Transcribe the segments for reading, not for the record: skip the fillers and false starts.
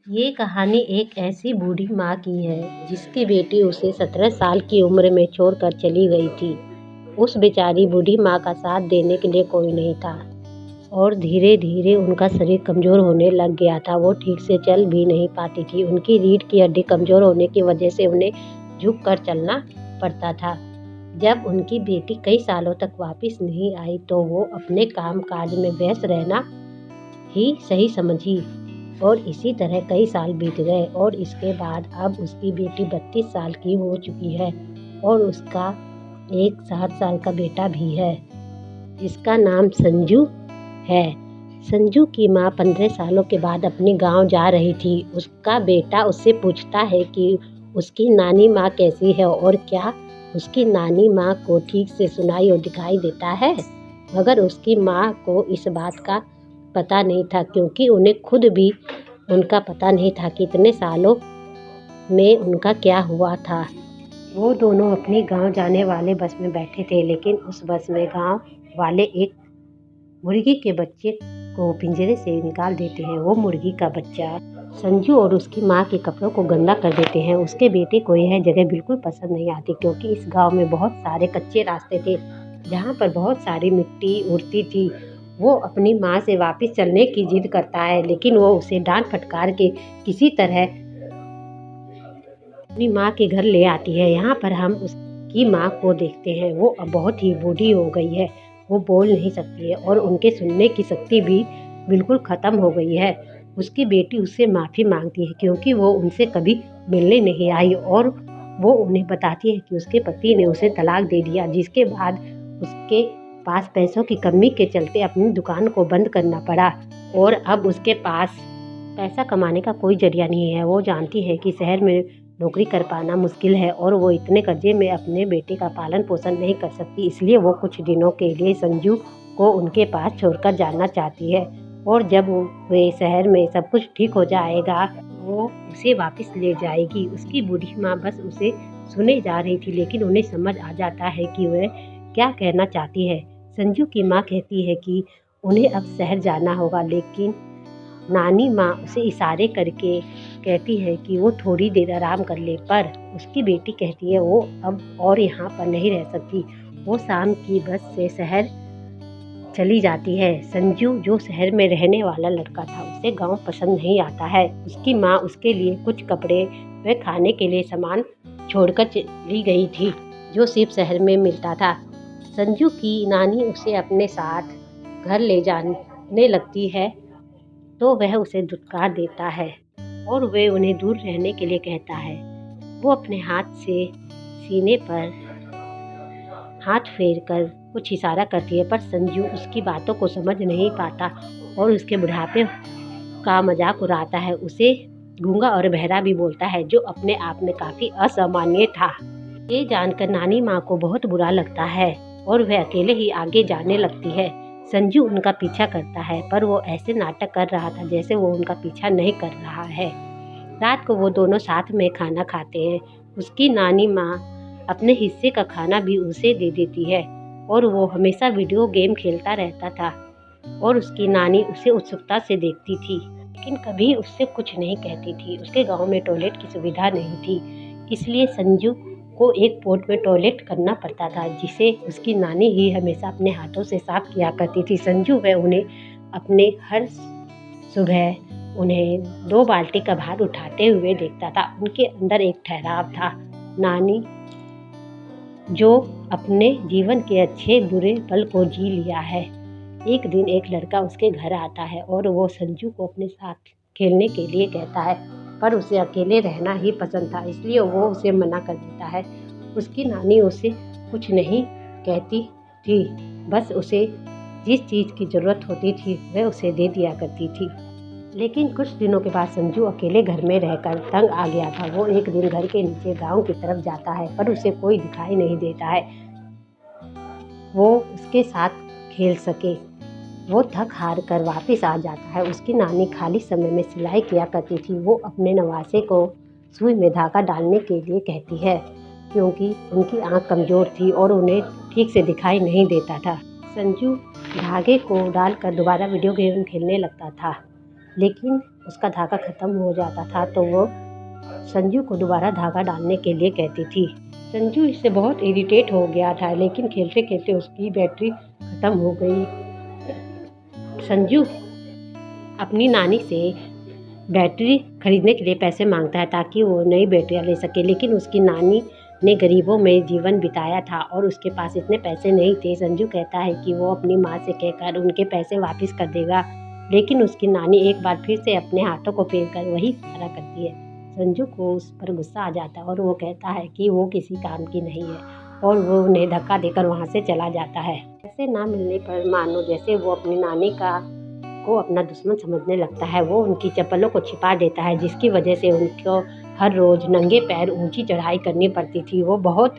ये कहानी एक ऐसी बूढ़ी माँ की है जिसकी बेटी उसे 17 साल की उम्र में छोड़कर चली गई थी। उस बेचारी बूढ़ी माँ का साथ देने के लिए कोई नहीं था और धीरे धीरे उनका शरीर कमज़ोर होने लग गया था। वो ठीक से चल भी नहीं पाती थी। उनकी रीढ़ की हड्डी कमज़ोर होने की वजह से उन्हें झुक कर चलना पड़ता था। जब उनकी बेटी कई सालों तक वापस नहीं आई तो वो अपने काम काज में व्यस्त रहना ही सही समझी और इसी तरह कई साल बीत गए और इसके बाद अब उसकी बेटी 32 साल की हो चुकी है और उसका एक 7 साल का बेटा भी है जिसका नाम संजू है। संजू की माँ 15 सालों के बाद अपने गांव जा रही थी। उसका बेटा उससे पूछता है कि उसकी नानी माँ कैसी है और क्या उसकी नानी माँ को ठीक से सुनाई और दिखाई देता है, मगर उसकी माँ को इस बात का पता नहीं था क्योंकि उन्हें खुद भी उनका पता नहीं था कि इतने सालों में उनका क्या हुआ था। वो दोनों अपनी गांव जाने वाले बस में बैठे थे, लेकिन उस बस में गांव वाले एक मुर्गी के बच्चे को पिंजरे से निकाल देते हैं। वो मुर्गी का बच्चा संजू और उसकी माँ के कपड़ों को गंदा कर देते हैं। उसके बेटे को यह जगह बिल्कुल पसंद नहीं आती क्योंकि इस गांव में बहुत सारे कच्चे रास्ते थे जहाँ पर बहुत सारी मिट्टी उड़ती थी। वो अपनी माँ से वापस चलने की जिद करता है, लेकिन वो उसे डांट फटकार के किसी तरह अपनी माँ के घर ले आती है। यहाँ पर हम उसकी माँ को देखते हैं। वो अब बहुत ही बूढ़ी हो गई है। वो बोल नहीं सकती है और उनके सुनने की शक्ति भी बिल्कुल ख़त्म हो गई है। उसकी बेटी उससे माफ़ी मांगती है क्योंकि वो उनसे कभी मिलने नहीं आई और वो उन्हें बताती है कि उसके पति ने उसे तलाक दे दिया, जिसके बाद उसके पास पैसों की कमी के चलते अपनी दुकान को बंद करना पड़ा और अब उसके पास पैसा कमाने का कोई जरिया नहीं है। वो जानती है कि शहर में नौकरी कर पाना मुश्किल है और वो इतने कर्जे में अपने बेटे का पालन पोषण नहीं कर सकती, इसलिए वो कुछ दिनों के लिए संजू को उनके पास छोड़कर जाना चाहती है और जब वे शहर में सब कुछ ठीक हो जाएगा वो उसे वापस ले जाएगी। उसकी बूढ़ी माँ बस उसे सुने जा रही थी, लेकिन उन्हें समझ आ जाता है कि वह क्या कहना चाहती है। संजू की माँ कहती है कि उन्हें अब शहर जाना होगा, लेकिन नानी माँ उसे इशारे करके कहती है कि वो थोड़ी देर आराम कर ले, पर उसकी बेटी कहती है वो अब और यहाँ पर नहीं रह सकती। वो शाम की बस से शहर चली जाती है। संजू जो शहर में रहने वाला लड़का था उसे गांव पसंद नहीं आता है। उसकी माँ उसके लिए कुछ कपड़े व खाने के लिए सामान छोड़कर चली गई थी जो सिर्फ शहर में मिलता था। संजू की नानी उसे अपने साथ घर ले जाने लगती है तो वह उसे धुतकार देता है और वे उन्हें दूर रहने के लिए कहता है। वो अपने हाथ से सीने पर हाथ फेर कर कुछ इशारा करती है, पर संजू उसकी बातों को समझ नहीं पाता और उसके बुढ़ापे का मजाक उड़ाता है। उसे गूंगा और बहरा भी बोलता है, जो अपने आप में काफ़ी असामान्य था। ये जानकर नानी माँ को बहुत बुरा लगता है और वह अकेले ही आगे जाने लगती है। संजू उनका पीछा करता है, पर वो ऐसे नाटक कर रहा था जैसे वो उनका पीछा नहीं कर रहा है। रात को वो दोनों साथ में खाना खाते हैं। उसकी नानी माँ अपने हिस्से का खाना भी उसे दे देती है और वो हमेशा वीडियो गेम खेलता रहता था और उसकी नानी उसे उत्सुकता से देखती थी, लेकिन कभी उससे कुछ नहीं कहती थी। उसके गांव में टॉयलेट की सुविधा नहीं थी, इसलिए संजू को एक पोट में टॉयलेट करना पड़ता था, जिसे उसकी नानी ही हमेशा अपने हाथों से साफ किया करती थी। संजू वह उन्हें अपने हर सुबह उन्हें 2 बाल्टी का भार उठाते हुए देखता था। उनके अंदर एक ठहराव था, नानी जो अपने जीवन के अच्छे बुरे पल को जी लिया है। एक दिन एक लड़का उसके घर आता है और वो संजू को अपने साथ खेलने के लिए कहता है, पर उसे अकेले रहना ही पसंद था, इसलिए वो उसे मना कर देता है। उसकी नानी उसे कुछ नहीं कहती थी, बस उसे जिस चीज़ की ज़रूरत होती थी वह उसे दे दिया करती थी। लेकिन कुछ दिनों के बाद संजू अकेले घर में रहकर तंग आ गया था। वो एक दिन घर के नीचे गांव की तरफ जाता है, पर उसे कोई दिखाई नहीं देता है वो उसके साथ खेल सके। वो थक हार कर वापस आ जाता है। उसकी नानी खाली समय में सिलाई किया करती थी। वो अपने नवासे को सुई में धागा डालने के लिए कहती है क्योंकि उनकी आंख कमज़ोर थी और उन्हें ठीक से दिखाई नहीं देता था। संजू धागे को डालकर दोबारा वीडियो गेम खेलने लगता था, लेकिन उसका धागा ख़त्म हो जाता था तो वो संजू को दोबारा धागा डालने के लिए कहती थी। संजू इससे बहुत इरिटेट हो गया था, लेकिन खेलते खेलते उसकी बैटरी ख़त्म हो गई। संजू अपनी नानी से बैटरी खरीदने के लिए पैसे मांगता है ताकि वो नई बैटरियाँ ले सके, लेकिन उसकी नानी ने गरीबों में जीवन बिताया था और उसके पास इतने पैसे नहीं थे। संजू कहता है कि वो अपनी माँ से कहकर उनके पैसे वापस कर देगा, लेकिन उसकी नानी एक बार फिर से अपने हाथों को फेर कर वही सारा करती है। संजू को उस पर गुस्सा आ जाता है और वो कहता है कि वो किसी काम की नहीं है और वो उन्हें धक्का देकर वहाँ से चला जाता है। पैसे ना मिलने पर मानो जैसे वो अपनी नानी को अपना दुश्मन समझने लगता है। वो उनकी चप्पलों को छिपा देता है, जिसकी वजह से उनको हर रोज़ नंगे पैर ऊंची चढ़ाई करनी पड़ती थी। वो बहुत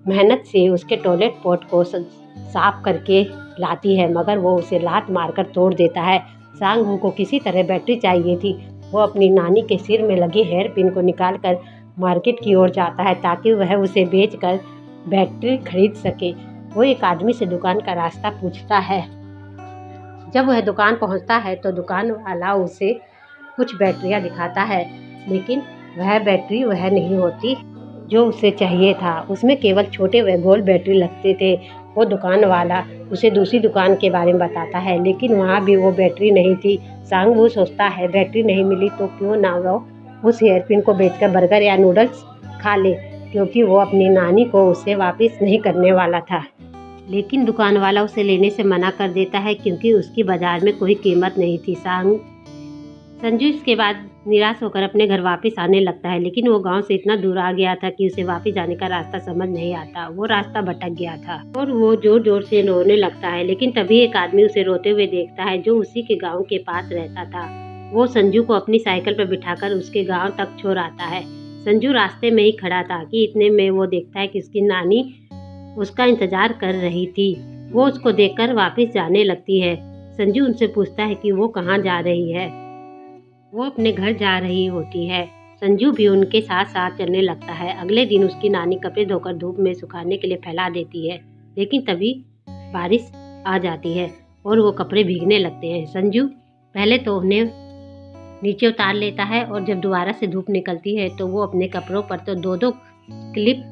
मेहनत से उसके टॉयलेट पॉट को साफ करके लाती है, मगर वो उसे लात मारकर तोड़ देता है। सांग को किसी तरह बैटरी चाहिए थी। वो अपनी नानी के सिर में लगे हेयर पिन को निकालकर मार्केट की ओर जाता है ताकि वह उसे बेचकर बैटरी खरीद सके। वो एक आदमी से दुकान का रास्ता पूछता है। जब वह दुकान पहुंचता है तो दुकान वाला उसे कुछ बैटरियां दिखाता है, लेकिन वह बैटरी वह नहीं होती जो उसे चाहिए था। उसमें केवल छोटे व गोल बैटरी लगते थे। वो दुकान वाला उसे दूसरी दुकान के बारे में बताता है, लेकिन वहाँ भी वो बैटरी नहीं थी। सांग सोचता है बैटरी नहीं मिली तो क्यों ना वो उस हेयरपिन को बेचकर बर्गर या नूडल्स खा ले, क्योंकि वो अपनी नानी को उसे वापस नहीं करने वाला था। लेकिन दुकान वाला उसे लेने से मना कर देता है क्योंकि उसकी बाजार में कोई कीमत नहीं थी। संजू इसके बाद निराश होकर अपने घर वापस आने लगता है, लेकिन वो गांव से इतना दूर आ गया था कि उसे वापस जाने का रास्ता समझ नहीं आता। वो रास्ता भटक गया था और वो जोर जोर से रोने लगता है, लेकिन तभी एक आदमी उसे रोते हुए देखता है जो उसी के गांव के पास रहता था। वो संजू को अपनी साइकिल पर बिठाकर उसके गाँव तक छोड़ आता है। संजू रास्ते में ही खड़ा था कि इतने में वो देखता है कि उसकी नानी उसका इंतजार कर रही थी। वो उसको देखकर वापस जाने लगती है। संजू उनसे पूछता है कि वो कहाँ जा रही है। वो अपने घर जा रही होती है। संजू भी उनके साथ साथ चलने लगता है। अगले दिन उसकी नानी कपड़े धोकर धूप में सुखाने के लिए फैला देती है, लेकिन तभी बारिश आ जाती है और वो कपड़े भीगने लगते हैं। संजू पहले तो उन्हें नीचे उतार लेता है और जब दोबारा से धूप निकलती है तो वो अपने कपड़ों पर तो दो क्लिप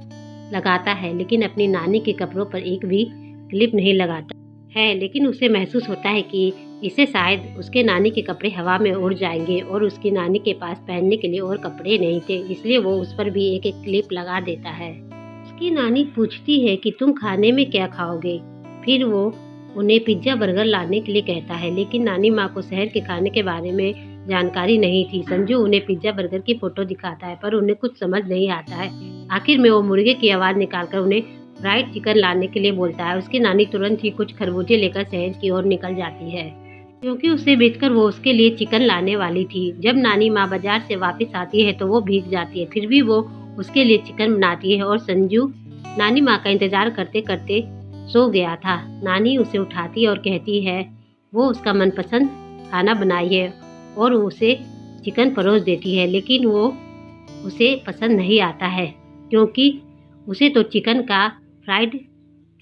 लगाता है, लेकिन अपनी नानी के कपड़ों पर एक भी क्लिप नहीं लगाता है। लेकिन उसे महसूस होता है कि इससे शायद उसके नानी के कपड़े हवा में उड़ जाएंगे और उसकी नानी के पास पहनने के लिए और कपड़े नहीं थे, इसलिए वो उस पर भी एक एक क्लिप लगा देता है। उसकी नानी पूछती है कि तुम खाने में क्या खाओगे। फिर वो उन्हें पिज्ज़ा बर्गर लाने के लिए कहता है, लेकिन नानी माँ को शहर के खाने के बारे में जानकारी नहीं थी। संजू उन्हें पिज्ज़ा बर्गर की फ़ोटो दिखाता है, पर उन्हें कुछ समझ नहीं आता है। आखिर में वो मुर्गे की आवाज़ निकालकर उन्हें फ्राइड चिकन लाने के लिए बोलता है। उसकी नानी तुरंत ही कुछ खरबूजे लेकर शहर की ओर निकल जाती है, क्योंकि उसे बेचकर वो उसके लिए चिकन लाने वाली थी। जब नानी माँ बाजार से वापस आती है तो वो भीग जाती है, फिर भी वो उसके लिए चिकन बनाती है और संजू नानी माँ का इंतजार करते करते सो गया था। नानी उसे उठाती और कहती है वो उसका मनपसंद खाना बनाई है और उसे चिकन परोस देती है, लेकिन वो उसे पसंद नहीं आता है क्योंकि उसे तो चिकन का फ्राइड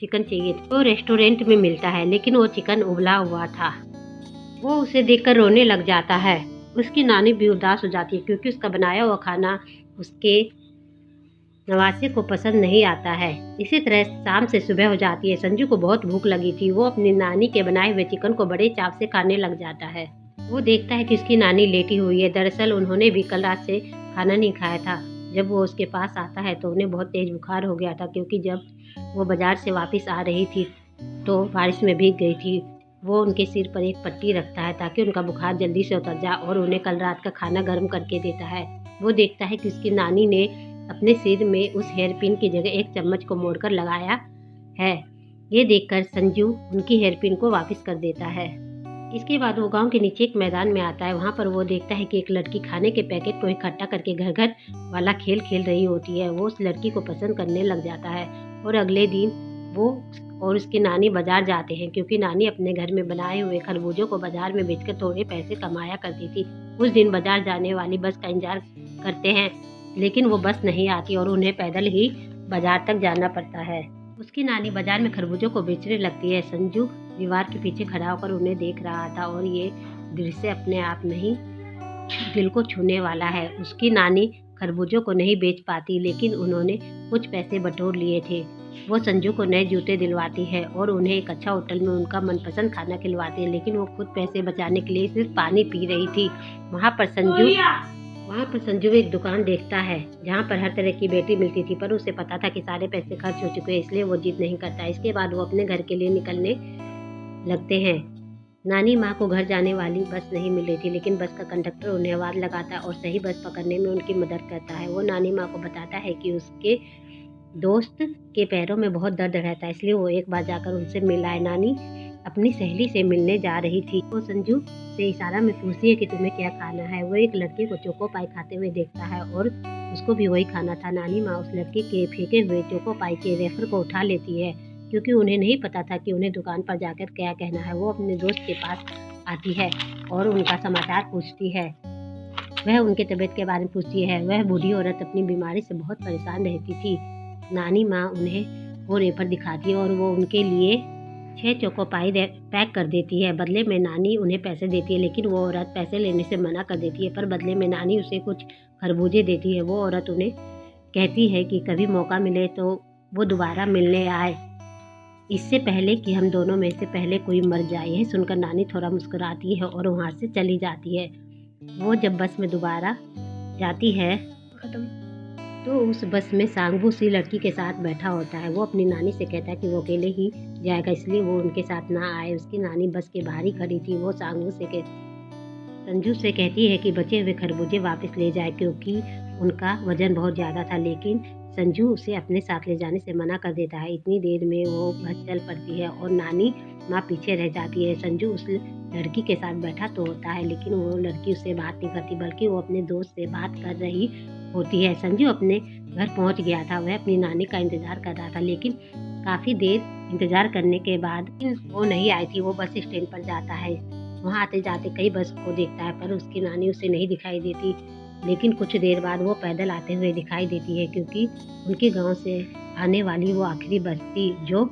चिकन चाहिए। वो रेस्टोरेंट में मिलता है, लेकिन वो चिकन उबला हुआ था। वो उसे देखकर रोने लग जाता है। उसकी नानी भी उदास हो जाती है क्योंकि उसका बनाया हुआ खाना उसके नवासे को पसंद नहीं आता है। इसी तरह शाम से सुबह हो जाती है। संजू को बहुत भूख लगी थी। वो अपनी नानी के बनाए हुए चिकन को बड़े चाव से खाने लग जाता है। वो देखता है कि उसकी नानी लेटी हुई है। दरअसल उन्होंने भी कल रात से खाना नहीं खाया था। जब वो उसके पास आता है तो उन्हें बहुत तेज बुखार हो गया था, क्योंकि जब वो बाजार से वापस आ रही थी तो बारिश में भीग गई थी। वो उनके सिर पर एक पट्टी रखता है ताकि उनका बुखार जल्दी से उतर जाए और उन्हें कल रात का खाना गर्म करके देता है। वो देखता है कि उसकी नानी ने अपने सिर में उस हेयर पिन की जगह एक चम्मच को मोड़कर लगाया है। ये देखकर संजू उनकी हेयर पिन को वापस कर देता है। इसके बाद वो गांव के नीचे एक मैदान में आता है। वहाँ पर वो देखता है कि एक लड़की खाने के पैकेट को इकट्ठा करके घर घर वाला खेल खेल रही होती है। वो उस लड़की को पसंद करने लग जाता है और अगले दिन वो और उसकी नानी बाजार जाते हैं, क्योंकि नानी अपने घर में बनाए हुए खरबूजों को बाजार में बेचकर थोड़े पैसे कमाया करती थी। उस दिन बाजार जाने वाली बस का इंतजार करते हैं, लेकिन वो बस नहीं आती और उन्हें पैदल ही बाजार तक जाना पड़ता है। उसकी नानी बाजार में खरबूजों को बेचने लगती है। संजू दीवार के पीछे खड़ा होकर उन्हें देख रहा था और ये दृश्य अपने आप में ही दिल को छूने वाला है। उसकी नानी खरबूजों को नहीं बेच पाती, लेकिन उन्होंने कुछ पैसे बटोर लिए थे। वो संजू को नए जूते दिलवाती है और उन्हें एक अच्छा होटल में उनका मनपसंद खाना खिलवाती है, लेकिन वो खुद पैसे बचाने के लिए सिर्फ पानी पी रही थी। वहाँ पर संजू एक दुकान देखता है जहाँ पर हर तरह की बैटरी मिलती थी, पर उसे पता था कि सारे पैसे खर्च हो चुके हैं, इसलिए वो जिद नहीं करता। इसके बाद वो अपने घर के लिए निकलने लगते हैं। नानी माँ को घर जाने वाली बस नहीं मिल रही थी, लेकिन बस का कंडक्टर उन्हें आवाज़ लगाता है और सही बस पकड़ने में उनकी मदद करता है। वो नानी माँ को बताता है कि उसके दोस्त के पैरों में बहुत दर्द रहता है, इसलिए वो एक बार जाकर उनसे मिल आए। नानी अपनी सहेली से मिलने जा रही थी। वो संजू से इशारा में पूछती है कि तुम्हें क्या खाना है। वो एक लड़के को चोको पाई खाते हुए देखता है और उसको भी वही खाना था। नानी माँ उस लड़के के फेंके हुए चोको पाई के रेफर को उठा लेती है, क्योंकि उन्हें नहीं पता था कि उन्हें दुकान पर जाकर क्या कहना है। वो अपने दोस्त के पास आती है और उनका समाचार पूछती है। वह उनके तबीयत के बारे में पूछती है। वह बूढ़ी औरत अपनी बीमारी से बहुत परेशान रहती थी। नानी माँ उन्हें वो रेफर दिखाती है और वो उनके लिए 6 चोको पाई पैक कर देती है। बदले में नानी उन्हें पैसे देती है, लेकिन वो औरत पैसे लेने से मना कर देती है, पर बदले में नानी उसे कुछ खरबूजे देती है। वो औरत उन्हें कहती है कि कभी मौका मिले तो वो दोबारा मिलने आए, इससे पहले कि हम दोनों में से पहले कोई मर जाए। यह सुनकर नानी थोड़ा मुस्कुराती है और वहाँ से चली जाती है। वो जब बस में दोबारा जाती है तो उस बस में सांगबू उसी लड़की के साथ बैठा होता है। वो अपनी नानी से कहता है कि वो अकेले ही जाएगा, इसलिए वो उनके साथ ना आए। उसकी नानी बस के बाहर ही खड़ी थी। वो संजू से कहती है कि बचे हुए खरबूजे वापस ले जाए, क्योंकि उनका वजन बहुत ज़्यादा था, लेकिन संजू उसे अपने साथ ले जाने से मना कर देता है। इतनी देर में वो बस चल पड़ती है और नानी माँ पीछे रह जाती है। संजू उस लड़की के साथ बैठा तो होता है, लेकिन वो लड़की उससे बात नहीं करती, बल्कि वो अपने दोस्त से बात कर रही होती है। संजू अपने घर पहुंच गया था। वह अपनी नानी का इंतज़ार कर रहा था, लेकिन काफ़ी देर इंतज़ार करने के बाद वो नहीं आई थी। वो बस स्टैंड पर जाता है। वहाँ आते जाते कई बस को देखता है, पर उसकी नानी उसे नहीं दिखाई देती। लेकिन कुछ देर बाद वो पैदल आते हुए दिखाई देती है, क्योंकि उनके गांव से आने वाली वो आखिरी बस थी जो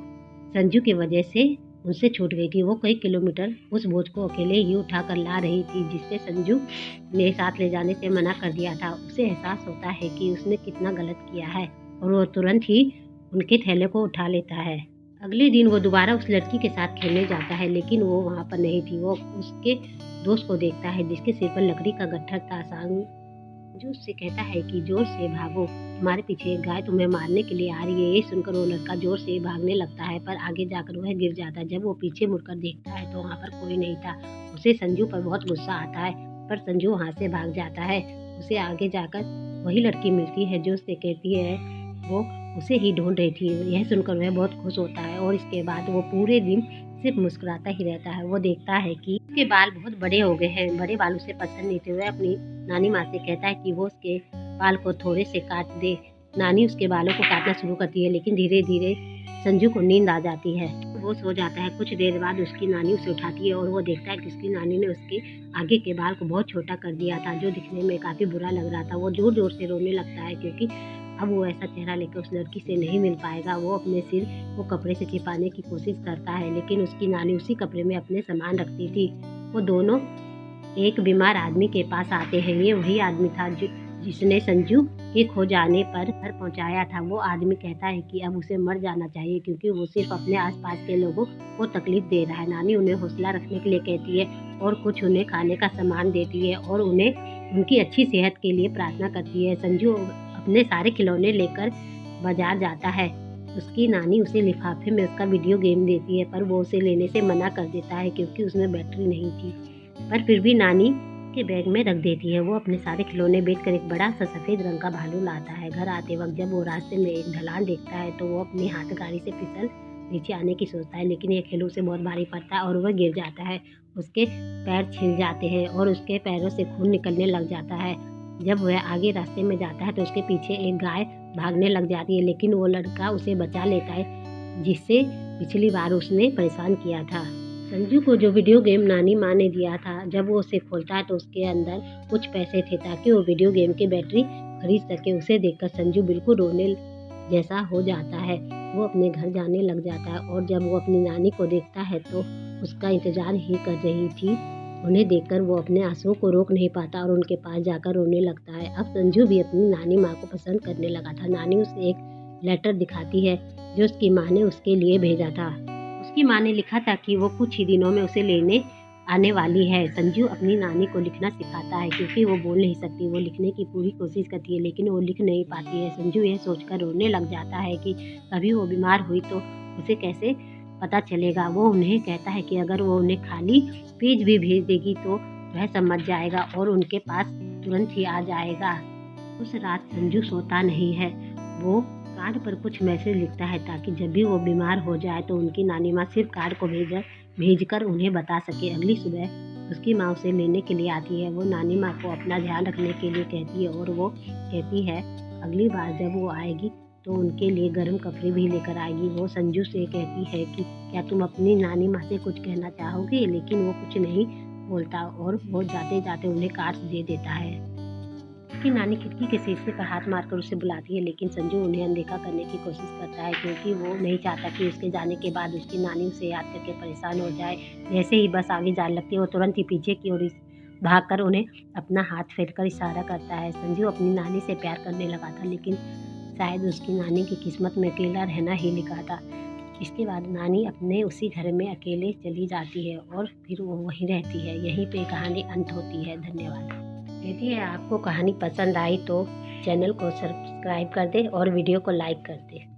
संजू की वजह से उनसे छूट गई थी। वो कई किलोमीटर उस बोझ को अकेले ही उठा कर ला रही थी, जिससे संजू ने साथ ले जाने से मना कर दिया था। उसे एहसास होता है कि उसने कितना गलत किया है और वो तुरंत ही उनके थैले को उठा लेता है। अगले दिन वो दोबारा उस लड़की के साथ खेलने जाता है, लेकिन वो वहाँ पर नहीं थी। वो उसके दोस्त को देखता है जिसके सिर पर लकड़ी का गट्ठर था। संजू उससे कहता है कि जोर से भागो, तुम्हारे पीछे एक गाय तुम्हें मारने के लिए आ रही है। ये सुनकर वो लड़का जोर से भागने लगता है, पर आगे जाकर वह गिर जाता है। जब वो पीछे मुड़कर देखता है तो वहाँ पर कोई नहीं था। उसे संजू पर बहुत गुस्सा आता है, पर संजू वहाँ से भाग जाता है। उसे आगे जाकर वही लड़की मिलती है जो उससे कहती है वो उसे ही ढूंढ रही थी। यह सुनकर वह बहुत खुश होता है और इसके बाद वो पूरे दिन सिर्फ मुस्कुराता ही रहता है। वो देखता है कि उसके बाल बहुत बड़े हो गए हैं। बड़े बाल उसे पसंद नहीं थे। वह अपनी नानी माँ से कहता है कि वो उसके बाल को थोड़े से काट दे। नानी उसके बालों को काटना शुरू करती है, लेकिन धीरे धीरे संजू को नींद आ जाती है। वो सो जाता है। कुछ देर बाद उसकी नानी उसे उठाती है और वो देखता है कि उसकी नानी ने उसके आगे के बाल को बहुत छोटा कर दिया था, जो दिखने में काफ़ी बुरा लग रहा था। वो जोर जोर से रोने लगता है, क्योंकि अब वो ऐसा चेहरा लेकर उस लड़की से नहीं मिल पाएगा। वो अपने सिर वो कपड़े से छिपाने की कोशिश करता है, लेकिन उसकी नानी उसी कपड़े में अपने सामान रखती थी। वो दोनों एक बीमार आदमी के पास आते हैं। ये वही आदमी था जिसने संजू के खो जाने पर घर पहुंचाया था। वो आदमी कहता है कि अब उसे मर जाना चाहिए, क्योंकि वो सिर्फ अपने आसपास के लोगों को तकलीफ दे रहा है। नानी उन्हें हौसला रखने के लिए कहती है और कुछ उन्हें खाने का सामान देती है और उन्हें उनकी अच्छी सेहत के लिए प्रार्थना करती है। संजू अपने सारे खिलौने लेकर बाजार जाता है। उसकी नानी उसे लिफाफे में उसका वीडियो गेम देती है, पर वो उसे लेने से मना कर देता है, क्योंकि उसमें बैटरी नहीं थी। पर फिर भी नानी के बैग में रख देती है। वो अपने सारे खिलौने बेचकर एक बड़ा सा सफ़ेद रंग का भालू लाता है। घर आते वक्त जब वो रास्ते में एक ढलान देखता है तो वो अपनी हाथ गाड़ी से फिसल नीचे आने की सोचता है, लेकिन ये खेल उसे बहुत भारी पड़ता है और वह गिर जाता है। उसके पैर छिल जाते हैं और उसके पैरों से खून निकलने लग जाता है। जब वह आगे रास्ते में जाता है तो उसके पीछे एक गाय भागने लग जाती है, लेकिन वो लड़का उसे बचा लेता है, जिससे पिछली बार उसने परेशान किया था। संजू को जो वीडियो गेम नानी माँ ने दिया था, जब वो उसे खोलता है तो उसके अंदर कुछ पैसे थे ताकि वो वीडियो गेम की बैटरी खरीद सके। उसे देखकर संजू बिल्कुल रोने जैसा हो जाता है। वो अपने घर जाने लग जाता है और जब वो अपनी नानी को देखता है तो उसका इंतज़ार ही कर रही थी उन्हें देखकर वो अपने आंसुओं को रोक नहीं पाता और उनके पास जाकर रोने लगता है। अब संजू भी अपनी नानी माँ को पसंद करने लगा था। नानी उसे एक लेटर दिखाती है जो उसकी माँ ने उसके लिए भेजा था। उसकी माँ ने लिखा था कि वो कुछ ही दिनों में उसे लेने आने वाली है। संजू अपनी नानी को लिखना सिखाता है क्योंकि वो बोल नहीं सकती। वो लिखने की पूरी कोशिश करती है लेकिन वो लिख नहीं पाती है। संजू यह सोचकर रोने लग जाता है कि कभी वो बीमार हुई तो उसे कैसे पता चलेगा। वो उन्हें कहता है कि अगर वो उन्हें खाली पेज भी भेज देगी तो वह समझ जाएगा और उनके पास तुरंत ही आ जाएगा। उस रात संजू सोता नहीं है। वो कार्ड पर कुछ मैसेज लिखता है ताकि जब भी वो बीमार हो जाए तो उनकी नानी माँ सिर्फ कार्ड को भेजकर उन्हें बता सके। अगली सुबह उसकी माँ उसे लेने के लिए आती है। वो नानी माँ को अपना ध्यान रखने के लिए कहती है और वो कहती है अगली बार जब वो आएगी तो उनके लिए गर्म कपड़े भी लेकर आएगी। वो संजू से कहती है कि क्या तुम अपनी नानी माँ से कुछ कहना चाहोगे, लेकिन वो कुछ नहीं बोलता और वो जाते जाते उन्हें कार्ड्स दे देता है। उसकी नानी खिड़की के शीशे पर हाथ मारकर उसे बुलाती है लेकिन संजू उन्हें अनदेखा करने की कोशिश करता है क्योंकि वो नहीं चाहता कि उसके जाने के बाद उसकी नानी उसे याद करके परेशान हो जाए। जैसे ही बस आगे जाने लगती है वो तुरंत ही पीछे की ओर भागकर उन्हें अपना हाथ फेरकर इशारा करता है। संजू अपनी नानी से प्यार करने लगा था लेकिन शायद उसकी नानी की किस्मत में अकेला रहना ही लिखा था। इसके बाद नानी अपने उसी घर में अकेले चली जाती है और फिर वो वहीं रहती है। यहीं पे कहानी अंत होती है। धन्यवाद। यदि आपको कहानी पसंद आई तो चैनल को सब्सक्राइब कर दें और वीडियो को लाइक कर दें।